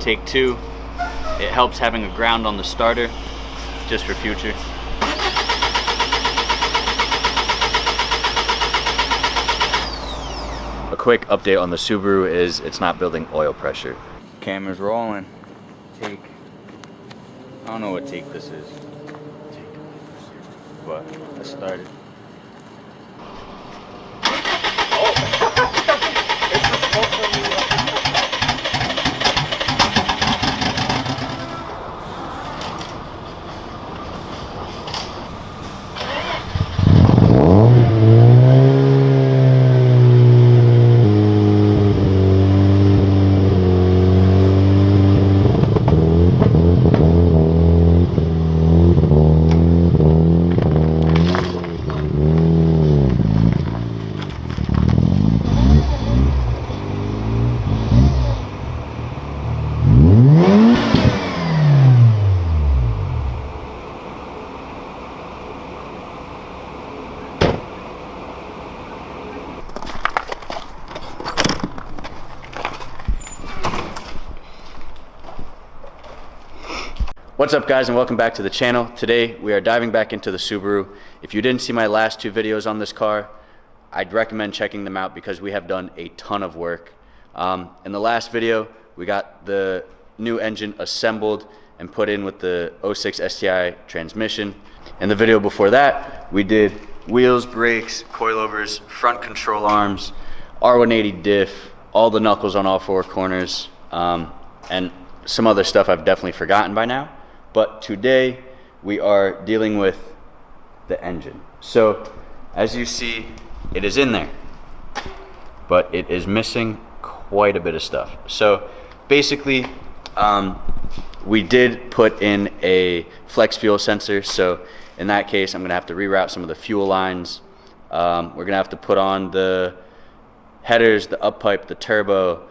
take two. It helps having a ground on the starter, just for future. A quick update on the Subaru is it's not building oil pressure. Camera's rolling. Take. I don't know what take this is. But let's start it. What's up guys, and welcome back to the channel. Today we are diving back into the Subaru. If you didn't see my last two videos on this car, I'd recommend checking them out because we have done a ton of work. In the last video we got the new engine assembled and put in with the 06 STI transmission. In the video before that we did wheels, brakes, coilovers, front control arms, R180 diff, all the knuckles on all four corners, and some other stuff I've definitely forgotten by now. But today we are dealing with the engine. So as you see, it is in there, but it is missing quite a bit of stuff. So basically, we did put in a flex fuel sensor. So in that case, I'm gonna have to reroute some of the fuel lines. We're gonna have to put on the headers, the up pipe, the turbo,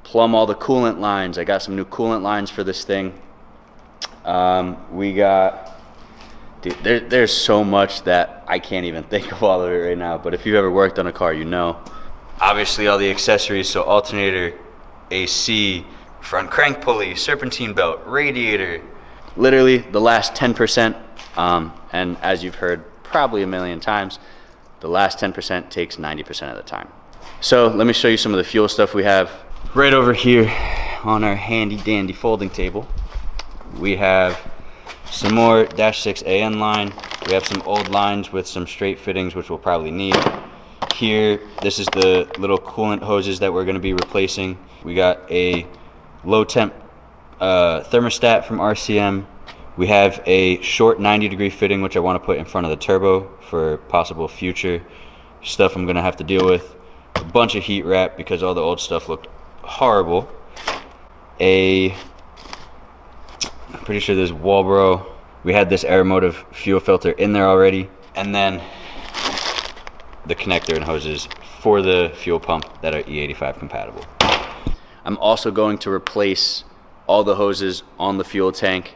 plumb all the coolant lines. I got some new coolant lines for this thing. We got, dude, there's so much that I can't even think of all of it right now, but if you've ever worked on a car, you know. Obviously all the accessories, so alternator, AC, front crank pulley, serpentine belt, radiator, literally the last 10%, and as you've heard probably a million times, the last 10% takes 90% of the time. So let me show you some of the fuel stuff we have. Right over here on our handy dandy folding table, we have some more -6 AN line. We have some old lines with some straight fittings, which we'll probably need. Here, this is the little coolant hoses that we're going to be replacing. We got a low temp thermostat from RCM. We have a short 90-degree fitting, which I want to put in front of the turbo for possible future stuff I'm going to have to deal with. A bunch of heat wrap because all the old stuff looked horrible. I'm pretty sure there's Walbro. We had this Aeromotive fuel filter in there already, and then the connector and hoses for the fuel pump that are E85 compatible. I'm also going to replace all the hoses on the fuel tank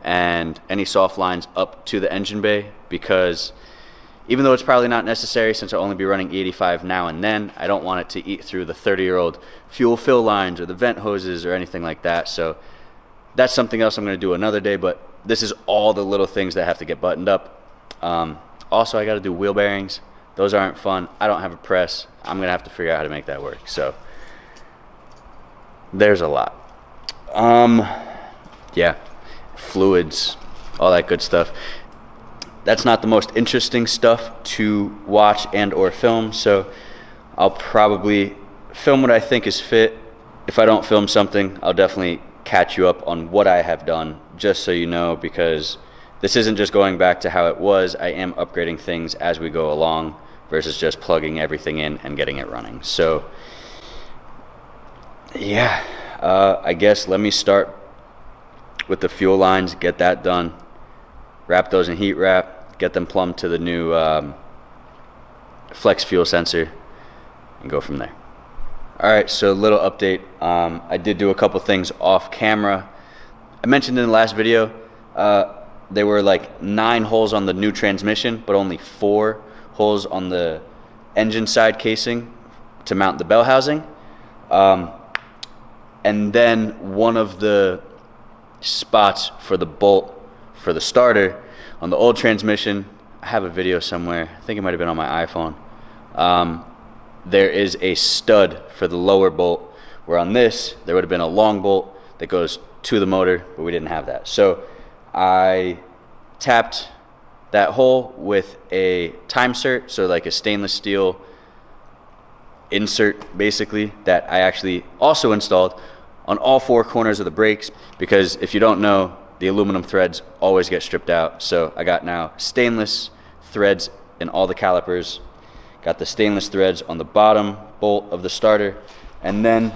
and any soft lines up to the engine bay, because even though it's probably not necessary since I'll only be running E85 now and then, I don't want it to eat through the 30-year-old fuel fill lines or the vent hoses or anything like that. So that's something else I'm going to do another day, but this is all the little things that have to get buttoned up. Also, I got to do wheel bearings. Those aren't fun. I don't have a press. I'm going to have to figure out how to make that work. So there's a lot. Yeah, fluids, all that good stuff. That's not the most interesting stuff to watch and or film, so I'll probably film what I think is fit. If I don't film something, I'll definitely catch you up on what I have done, just so you know, because this isn't just going back to how it was. I am upgrading things as we go along versus just plugging everything in and getting it running. So yeah, I guess let me start with the fuel lines, get that done, wrap those in heat wrap, get them plumbed to the new flex fuel sensor, and go from there. Alright, so a little update. I did do a couple things off camera. I mentioned in the last video there were like 9 holes on the new transmission, but only 4 holes on the engine side casing to mount the bell housing. And then one of the spots for the bolt for the starter on the old transmission, I have a video somewhere, I think it might have been on my iPhone, there is a stud for the lower bolt, where on this there would have been a long bolt that goes to the motor, but we didn't have that. So I tapped that hole with a time cert, so like a stainless steel insert basically, that I actually also installed on all four corners of the brakes, because if you don't know, the aluminum threads always get stripped out. So I got now stainless threads in all the calipers, got the stainless threads on the bottom bolt of the starter, and then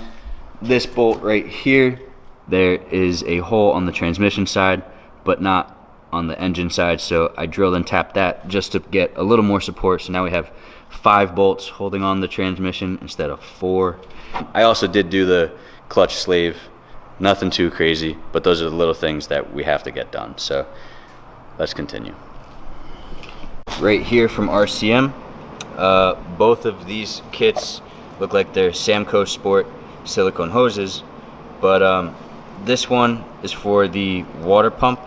this bolt right here, there is a hole on the transmission side but not on the engine side, so I drilled and tapped that just to get a little more support. So now we have 5 bolts holding on the transmission instead of 4. I also did do the clutch slave, nothing too crazy, but those are the little things that we have to get done. So let's continue. Right here from RCM, both of these kits look like they're Samco Sport silicone hoses, but this one is for the water pump,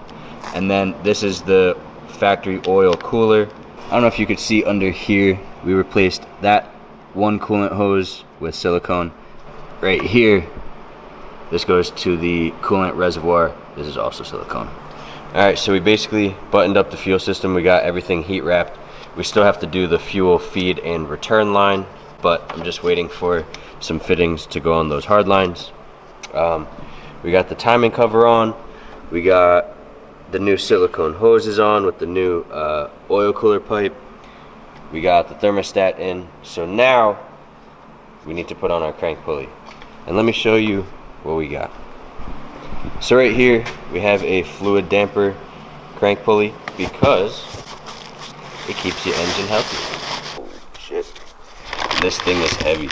and then this is the factory oil cooler. I don't know if you could see under here, we replaced that one coolant hose with silicone. Right here, this goes to the coolant reservoir. This is also silicone. Alright, so we basically buttoned up the fuel system. We got everything heat wrapped. We still have to do the fuel feed and return line, but I'm just waiting for some fittings to go on those hard lines. We got the timing cover on. We got the new silicone hoses on with the new oil cooler pipe. We got the thermostat in. So now we need to put on our crank pulley. And let me show you what we got. So right here we have a fluid damper crank pulley because it keeps your engine healthy. Holy shit. This thing is heavy.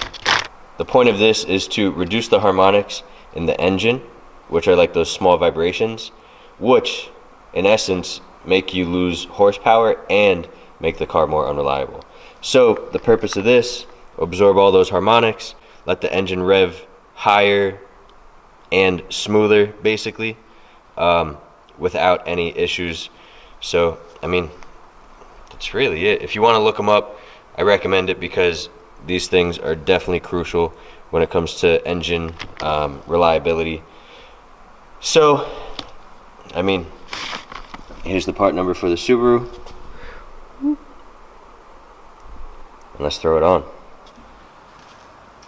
The point of this is to reduce the harmonics in the engine, which are like those small vibrations, which in essence make you lose horsepower and make the car more unreliable. So the purpose of this, absorb all those harmonics, let the engine rev higher and smoother basically, without any issues. So I mean, that's really it. If you want to look them up, I recommend it, because these things are definitely crucial when it comes to engine reliability. So I mean, here's the part number for the Subaru, and let's throw it on.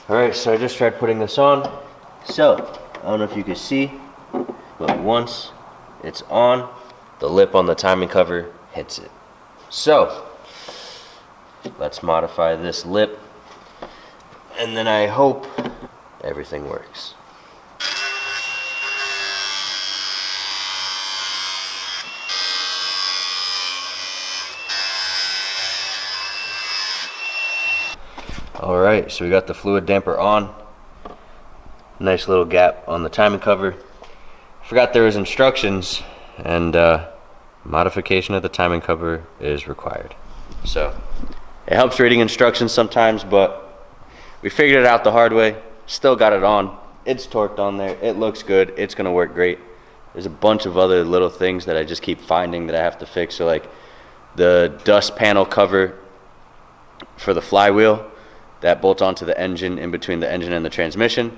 Alright, so I just tried putting this on. So I don't know if you can see, but once it's on, the lip on the timing cover hits it. So let's modify this lip, and then I hope everything works. Alright, so we got the fluid damper on. Nice little gap on the timing cover. Forgot there was instructions, and modification of the timing cover is required. So it helps reading instructions sometimes, but we figured it out the hard way. Still got it on. It's torqued on there. It looks good. It's gonna work great. There's a bunch of other little things that I just keep finding that I have to fix. So like the dust panel cover for the flywheel that bolts onto the engine in between the engine and the transmission,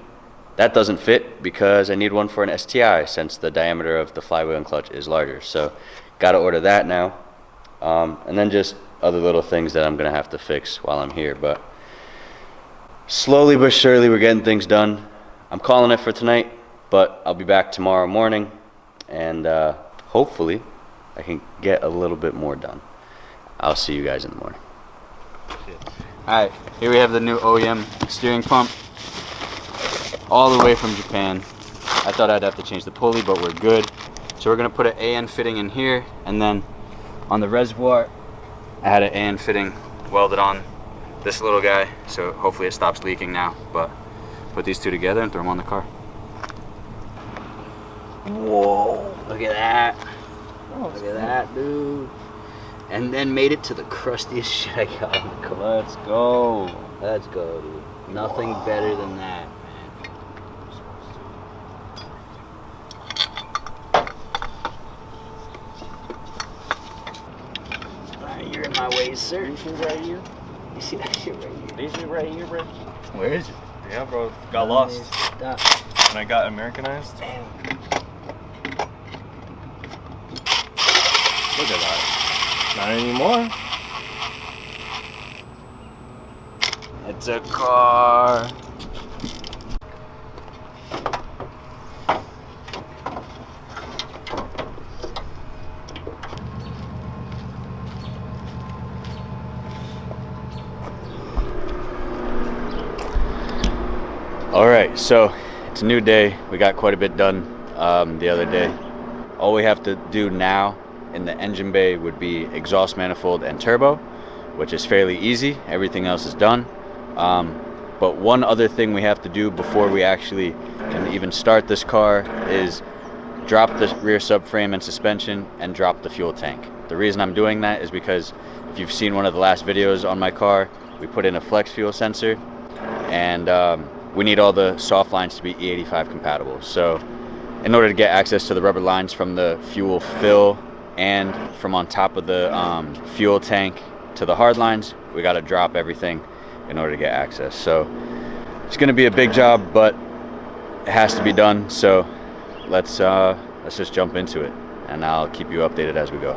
that doesn't fit because I need one for an STI, since the diameter of the flywheel and clutch is larger. So got to order that now, and then just other little things that I'm gonna have to fix while I'm here. But slowly but surely we're getting things done. I'm calling it for tonight, but I'll be back tomorrow morning, and hopefully I can get a little bit more done. I'll see you guys in the morning. Alright, here we have the new OEM steering pump, all the way from Japan. I thought I'd have to change the pulley, but we're good. So we're going to put an AN fitting in here, and then on the reservoir I had an AN fitting welded on this little guy, so hopefully it stops leaking now. But put these two together and throw them on the car. Whoa, look at that. Look at that, dude. And then made it to the crustiest shit I got in the car. Let's go. Let's go, dude. Nothing better than that, man. Yes, sir. These shit right here. You see that shit right here? These shit right here, bro. Where is it? Yeah, bro. Got lost. Stop. And I got Americanized. Damn. Look at that. Not anymore. It's a car. All right, so it's a new day. We got quite a bit done the other day. All we have to do now in the engine bay would be exhaust manifold and turbo, which is fairly easy. Everything else is done. But one other thing we have to do before we actually can even start this car is drop the rear subframe and suspension and drop the fuel tank. The reason I'm doing that is because if you've seen one of the last videos on my car, we put in a flex fuel sensor, and we need all the soft lines to be E85 compatible. So in order to get access to the rubber lines from the fuel fill and from on top of the fuel tank to the hard lines, we got to drop everything in order to get access. So it's going to be a big job, but it has to be done. So let's just jump into it, and I'll keep you updated as we go.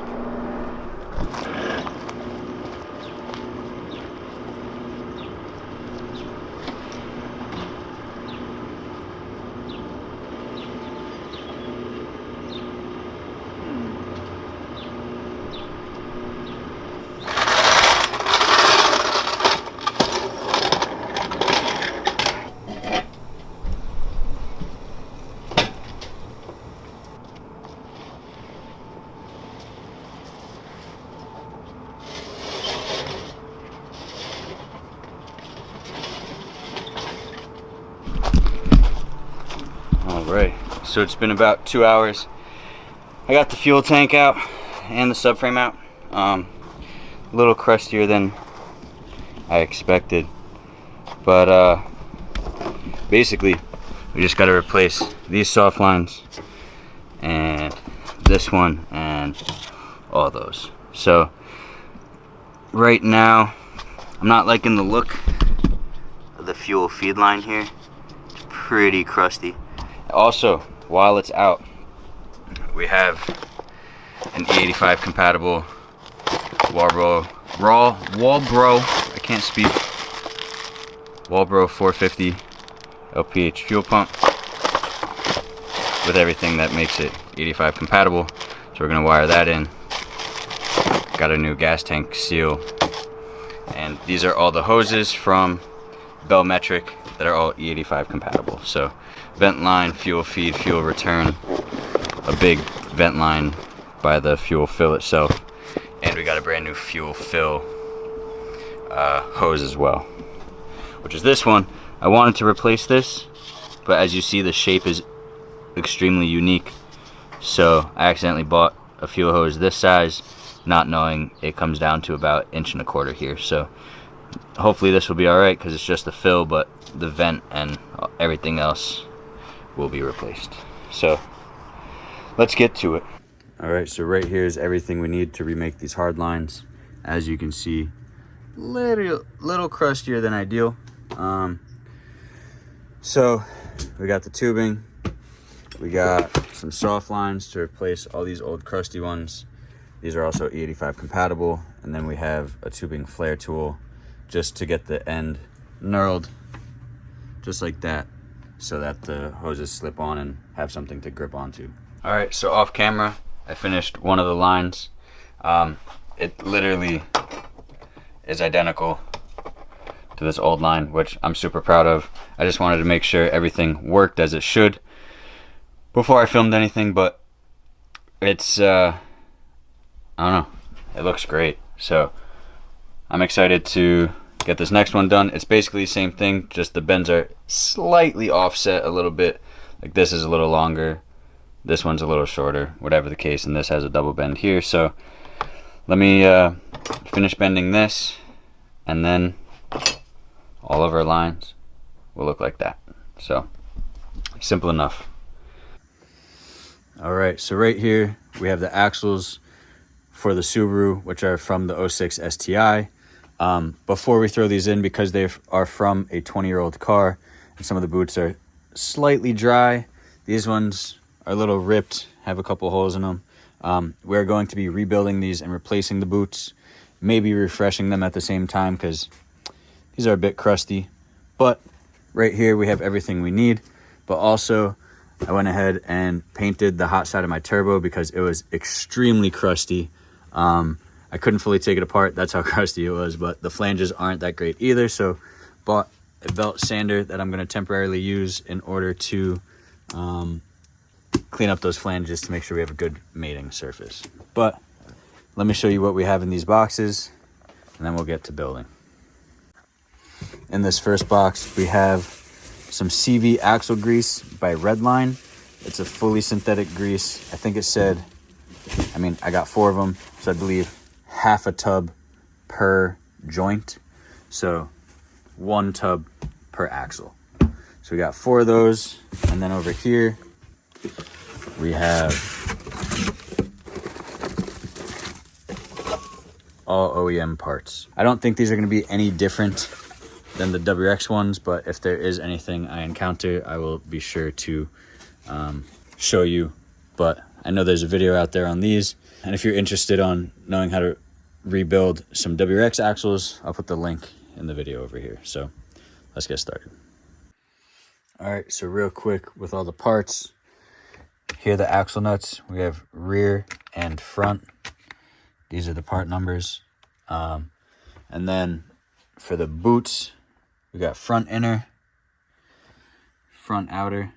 Alright, so it's been about 2 hours. I got the fuel tank out and the subframe out. A little crustier than I expected, but basically we just got to replace these soft lines and this one and all those. So right now I'm not liking the look of the fuel feed line here. It's pretty crusty. Also, while it's out, we have an E85 compatible Walbro, I can't speak, Walbro 450 LPH fuel pump with everything that makes it 85 compatible. So we're gonna wire that in. Got a new gas tank seal, and these are all the hoses from Bellmetric that are all E85 compatible. So vent line, fuel feed, fuel return, a big vent line by the fuel fill itself, and we got a brand new fuel fill hose as well, which is this one. I wanted to replace this, but as you see, the shape is extremely unique, so I accidentally bought a fuel hose this size, not knowing it comes down to about 1.25 inches here. So hopefully this will be alright, because it's just the fill, but the vent and everything else will be replaced. So let's get to it. Alright, so right here is everything we need to remake these hard lines. As you can see, little crustier than ideal. So we got the tubing, we got some soft lines to replace all these old crusty ones. These are also E85 compatible, and then we have a tubing flare tool just to get the end knurled just like that, so that the hoses slip on and have something to grip onto. All right, so off camera, I finished one of the lines. It literally is identical to this old line, which I'm super proud of. I just wanted to make sure everything worked as it should before I filmed anything, but it's, I don't know, it looks great. So I'm excited to get this next one done. It's basically the same thing, just the bends are slightly offset a little bit. Like this is a little longer, this one's a little shorter, whatever the case, and this has a double bend here. So let me finish bending this, and then all of our lines will look like that. So simple enough. All right, so right here we have the axles for the Subaru, which are from the 06 STI. Before we throw these in, because they are from a 20-year-old car and some of the boots are slightly dry, these ones are a little ripped, have a couple holes in them. We're going to be rebuilding these and replacing the boots, maybe refreshing them at the same time because these are a bit crusty. But right here we have everything we need. But also I went ahead and painted the hot side of my turbo because it was extremely crusty. I couldn't fully take it apart, that's how crusty it was, but the flanges aren't that great either. So bought a belt sander that I'm going to temporarily use in order to clean up those flanges to make sure we have a good mating surface. But let me show you what we have in these boxes and then we'll get to building. In this first box we have some CV axle grease by Redline. It's a fully synthetic grease. I think it said, I got 4 of them, so I believe half a tub per joint. So 1 tub per axle. So we got 4 of those. And then over here, we have all OEM parts. I don't think these are going to be any different than the WX ones, but if there is anything I encounter, I will be sure to show you. But I know there's a video out there on these, and if you're interested on knowing how to rebuild some WX axles, I'll put the link in the video over here. So let's get started. All right, so real quick with all the parts, here are the axle nuts. We have rear and front. These are the part numbers. And then for the boots, we got front inner, front outer,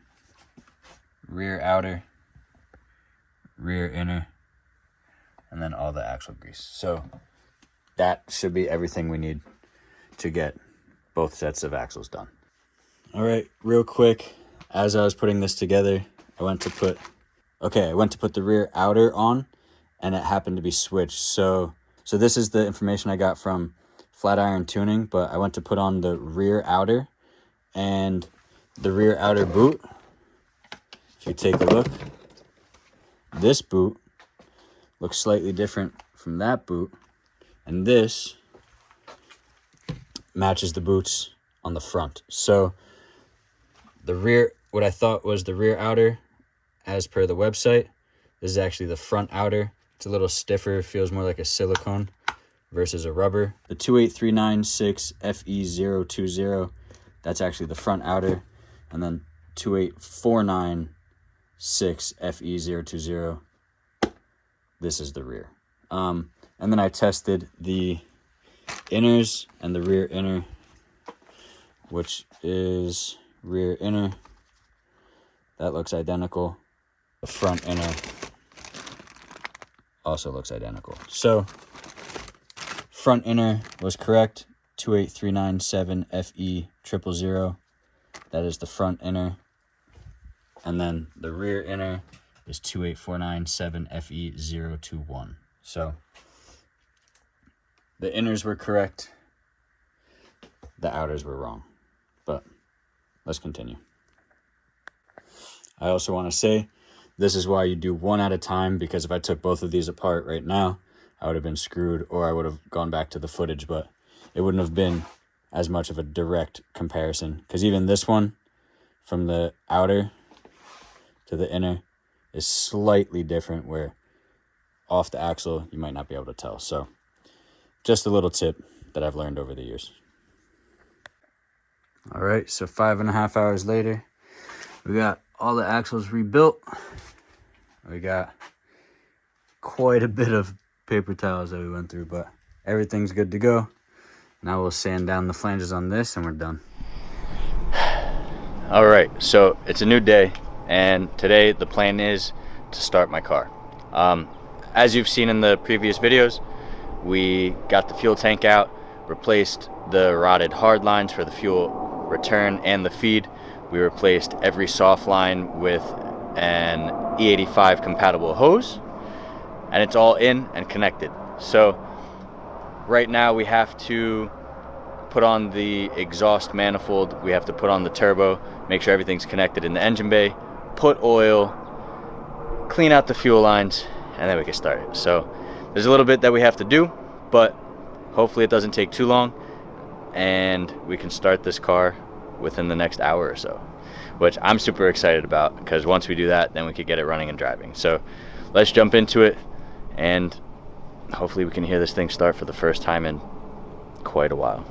rear inner, and then all the axle grease. So that should be everything we need to get both sets of axles done. All right, real quick, as I was putting this together, I went to put the rear outer on, and it happened to be switched. So this is the information I got from Flatiron Tuning, but I went to put on the rear outer, and the rear outer boot, if you take a look, this boot looks slightly different from that boot, and this matches the boots on the front. So the rear, what I thought was the rear outer, as per the website, this is actually the front outer. It's a little stiffer, feels more like a silicone versus a rubber. The 28396 FE020, that's actually the front outer, and then 28496 FE020, this is the rear. And then I tested the inners and the rear inner, which is rear inner, that looks identical. The front inner also looks identical. So front inner was correct, 28397 FE000, that is the front inner. And then the rear inner is 28497 FE021. So the inners were correct, the outers were wrong. But let's continue. I also want to say, this is why you do one at a time, because if I took both of these apart right now, I would have been screwed, or I would have gone back to the footage, but it wouldn't have been as much of a direct comparison, because even this one, from the outer to the inner, is slightly different, where off the axle, you might not be able to tell. So just a little tip that I've learned over the years. All right, so 5.5 hours later, we got all the axles rebuilt. We got quite a bit of paper towels that we went through, but everything's good to go. Now we'll sand down the flanges on this and we're done. All right, so it's a new day, and today the plan is to start my car. As you've seen in the previous videos, we got the fuel tank out, replaced the rotted hard lines for the fuel return and the feed. We replaced every soft line with an E85 compatible hose, and it's all in and connected. So right now we have to put on the exhaust manifold, we have to put on the turbo, make sure everything's connected in the engine bay, put oil, clean out the fuel lines, and then we get started. So there's a little bit that we have to do, but hopefully it doesn't take too long and we can start this car within the next hour or so, which I'm super excited about, because once we do that, then we could get it running and driving. So let's jump into it, and hopefully we can hear this thing start for the first time in quite a while.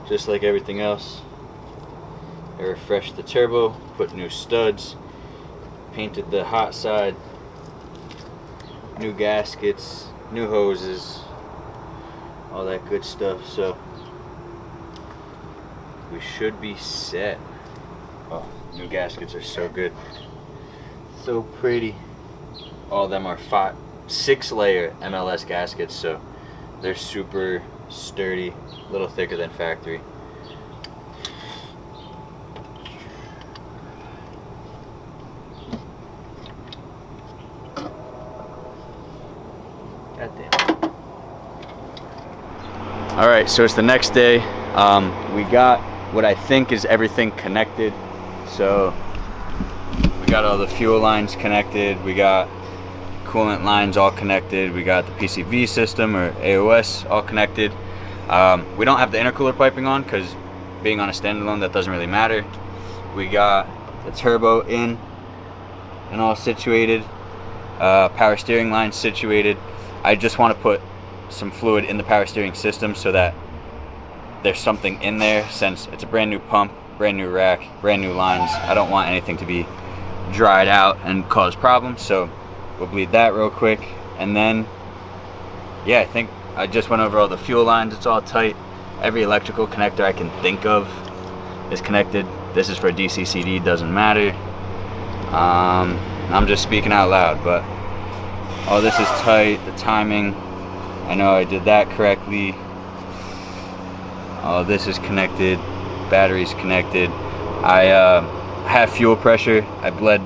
Just like everything else, I refreshed the turbo, put new studs, painted the hot side, new gaskets, new hoses, all that good stuff. So we should be set. Oh, new gaskets are so good, so pretty. All of them are 6-layer MLS gaskets, so they're super sturdy, a little thicker than factory. All right, so it's the next day. We got what I think is everything connected. So we got all the fuel lines connected, we got coolant lines all connected, we got the PCV system or AOS all connected. We don't have the intercooler piping on because being on a standalone, that doesn't really matter. We got the turbo in and all situated, power steering line situated. I just want to put some fluid in the power steering system so that there's something in there, since it's a brand new pump, brand new rack, brand new lines. I don't want anything to be dried out and cause problems, so we'll bleed that real quick. And then, yeah, I think I just went over all the fuel lines. It's all tight. Every electrical connector I can think of is connected. This is for DC/CD, doesn't matter. I'm just speaking out loud, but all this is tight. The timing, I know I did that correctly. All this is connected. Battery's connected. I have fuel pressure. I bled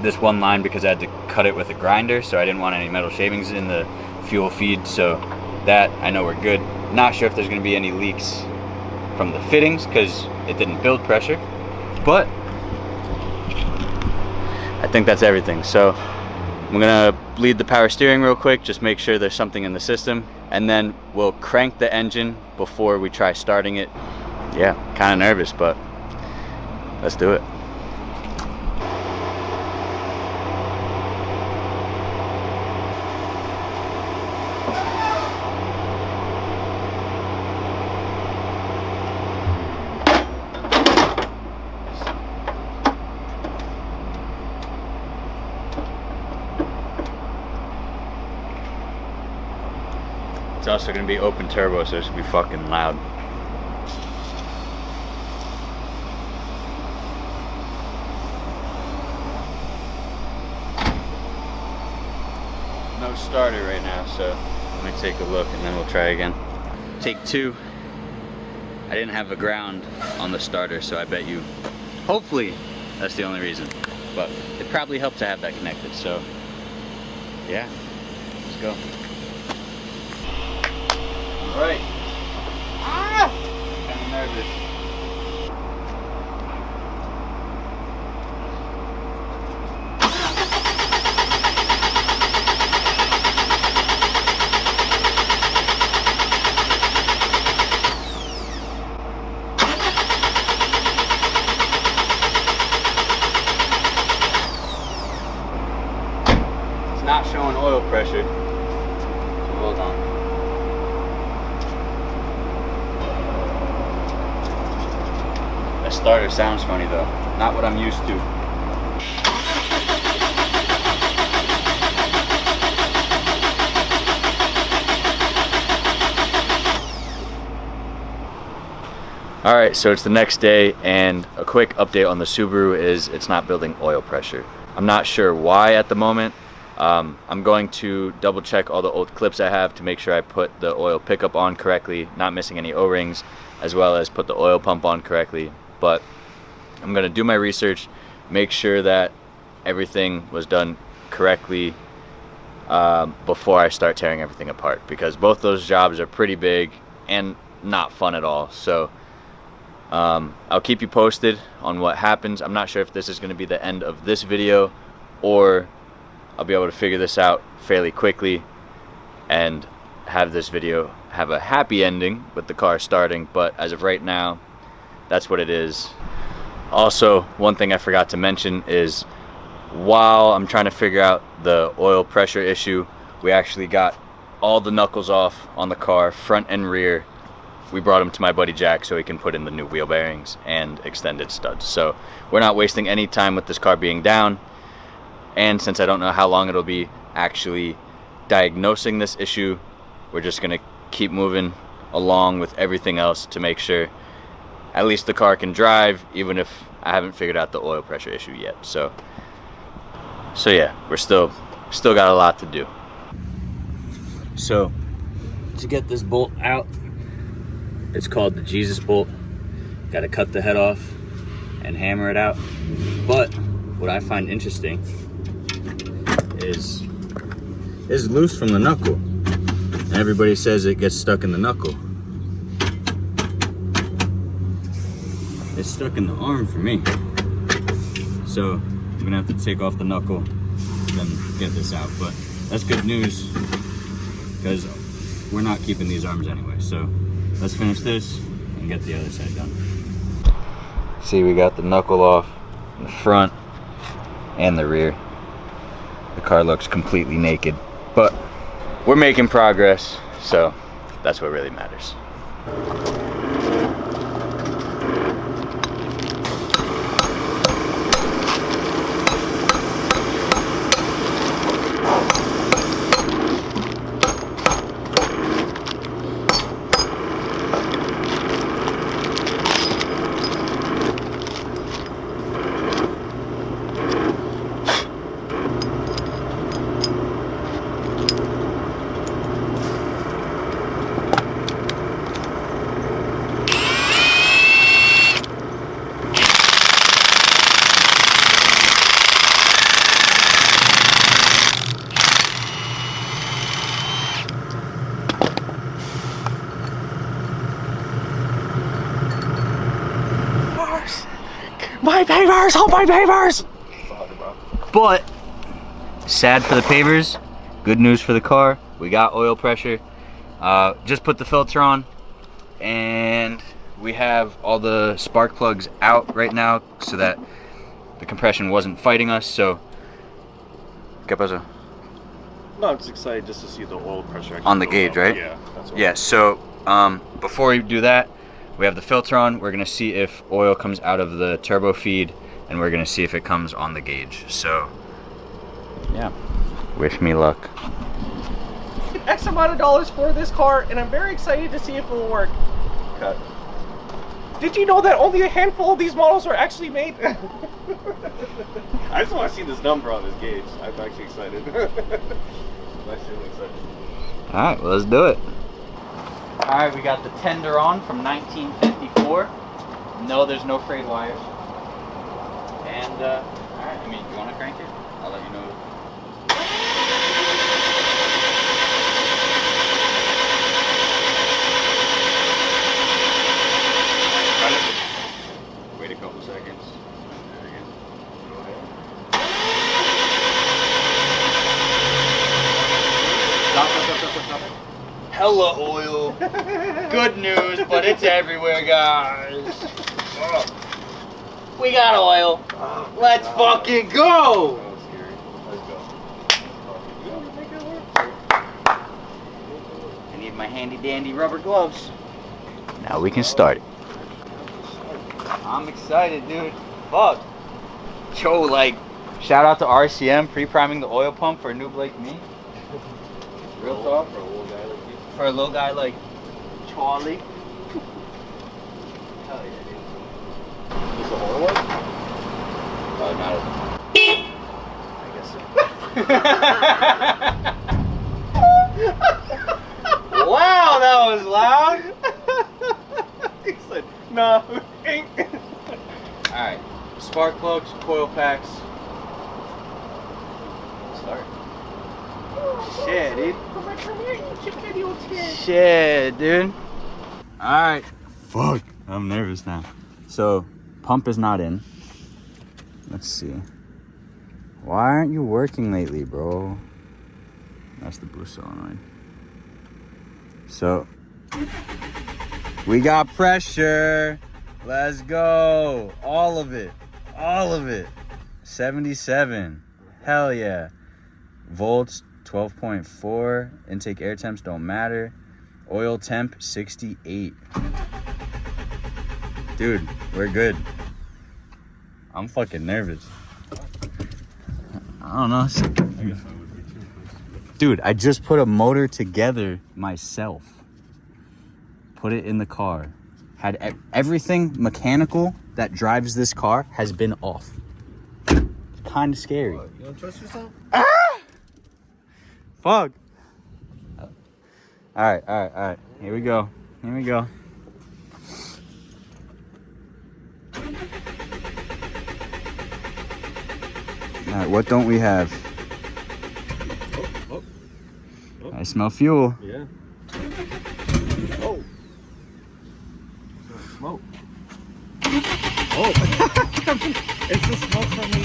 this one line because I had to cut it with a grinder, so I didn't want any metal shavings in the fuel feed. So that, I know we're good. Not sure if there's going to be any leaks from the fittings because it didn't build pressure, but I think that's everything. So I'm gonna bleed the power steering real quick, just make sure there's something in the system, and then we'll crank the engine before we try starting it. Yeah, kind of nervous, but let's do it. It's also going to be open turbo, so it's going to be fucking loud. No starter right now, so let me take a look and then we'll try again. Take two. I didn't have a ground on the starter, so I bet you, hopefully that's the only reason. But it probably helped to have that connected, so yeah, let's go. Alright. Kind of nervous. It's not showing oil pressure. So hold on. That starter sounds funny though. Not what I'm used to. Alright, so it's the next day, and a quick update on the Subaru is it's not building oil pressure. I'm not sure why at the moment. I'm going to double check all the old clips I have to make sure I put the oil pickup on correctly, not missing any O-rings, as well as put the oil pump on correctly. But I'm going to do my research, make sure that everything was done correctly. before I start tearing everything apart, because both those jobs are pretty big and not fun at all. So I'll keep you posted on what happens. I'm not sure if this is going to be the end of this video, or I'll be able to figure this out fairly quickly and have this video have a happy ending with the car starting. But as of right now, that's what it is. Also, one thing I forgot to mention is, while I'm trying to figure out the oil pressure issue, we actually got all the knuckles off on the car, front and rear. We brought them to my buddy Jack so he can put in the new wheel bearings and extended studs. So we're not wasting any time with this car being down. And since I don't know how long it'll be actually diagnosing this issue, we're just gonna keep moving along with everything else to make sure at least the car can drive, even if I haven't figured out the oil pressure issue yet. So yeah, we're still got a lot to do. So to get this bolt out, it's called the Jesus bolt. Got to cut the head off and hammer it out. But what I find interesting is it's loose from the knuckle, and everybody says it gets stuck in the knuckle. It's stuck in the arm for me. So I'm gonna have to take off the knuckle and then get this out. But that's good news, because we're not keeping these arms anyway. So let's finish this and get the other side done. See, we got the knuckle off in the front and the rear. The car looks completely naked, but we're making progress, so that's what really matters. My pavers! Oh, my pavers! But sad for the pavers, good news for the car. We got oil pressure. Just put the filter on, and we have all the spark plugs out right now so that the compression wasn't fighting us. So, ¿qué pasó? No, I'm just excited just to see the oil pressure actually On the go gauge, up. right? Yeah, that's what Yeah. So before we do that, we have the filter on. We're gonna see if oil comes out of the turbo feed, and we're gonna see if it comes on the gauge. So yeah, wish me luck. X amount of dollars for this car, and I'm very excited to see if it will work. Cut. Did you know that only a handful of these models are actually made? I just want to see this number on this gauge. I'm actually excited. I'm actually really excited. All right, well, let's do it. All right, we got the tender on from 1954. No, there's no frayed wires. And all right, I mean, you want to crank it? I'll let you know. Wait a couple seconds. There again. Go ahead. Stop. Hella oil. Good news, but it's everywhere, guys. We got oil. Let's fucking go. That was scary. Let's go. I need my handy dandy rubber gloves. Now we can start it. I'm excited, dude. Fuck. Yo, like, shout out to RCM pre-priming the oil pump for a noob like me. Real talk. For a little guy like you. For a little guy like Charlie. Hell yeah, dude. Is the oil one? Not as I guess so. Wow, that was loud. He said, no, ain't. Alright, spark plugs, coil packs. Start. Shit, dude. For my premiere YouTube video today. Shit, dude. Alright. Fuck. I'm nervous now. So, pump is not in. Let's see. Why aren't you working lately, bro? That's the boost solenoid. So, we got pressure. Let's go. All of it. All of it. 77. Hell yeah. Volts, 12.4. Intake air temps don't matter. Oil temp, 68. Dude, we're good. I'm fucking nervous. I don't know. Dude, I just put a motor together myself. Put it in the car. Had everything mechanical that drives this car has been off. It's kind of scary. What, you don't trust yourself? Ah! Fuck. All right. Here we go. All right, what don't we have? Oh. I smell fuel. Yeah. Oh. Smoke. Oh. It's the smoke from the...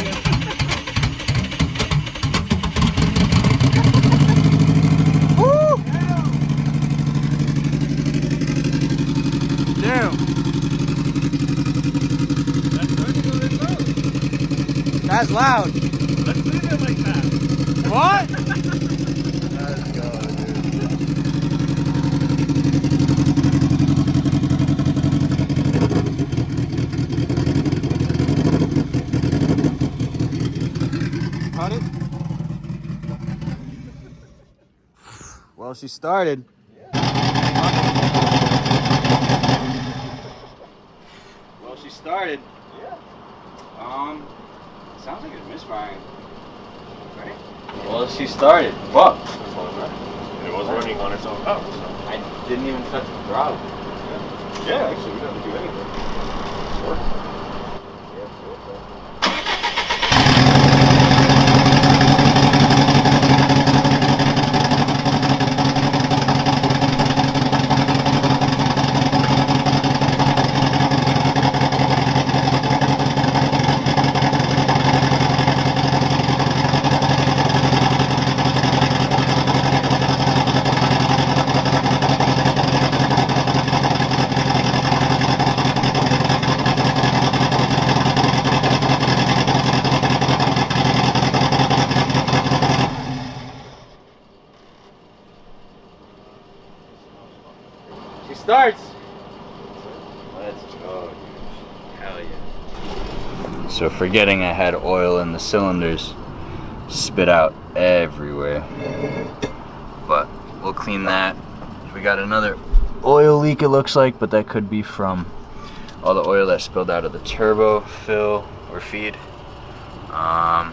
Woo! Damn. That's loud. Let's leave it like that. What? Let's go, dude. Got it? Well, she started. Well, she started. Yeah. Sounds like it's misfiring. Right? Well, she started. Whoa. And it was running on its own power, so. I didn't even touch the throttle. Yeah, actually, we didn't have to do anything. It's working. Yeah, it's working. She starts. Let's go, dude. Hell yeah. So forgetting I had oil in the cylinders, spit out everywhere. But we'll clean that. We got another oil leak, it looks like, but that could be from all the oil that spilled out of the turbo fill or feed. But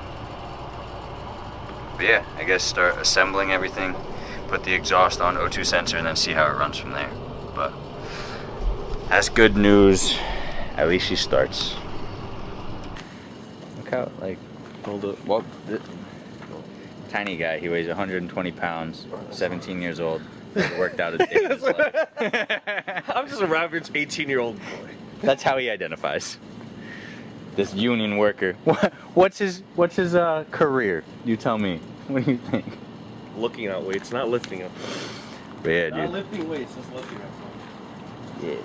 yeah, I guess start assembling everything, put the exhaust on O2 sensor, and then see how it runs from there. But that's good news. At least she starts. Look how, like, hold up. Well, tiny guy. He weighs 120 pounds, 17 years old. Worked out his day. I'm just a average 18-year-old boy. That's how he identifies. This union worker. What's his career? You tell me. What do you think? Looking at weights, not lifting them. But yeah, Not dude. lifting weights, just lifting them. Yeah.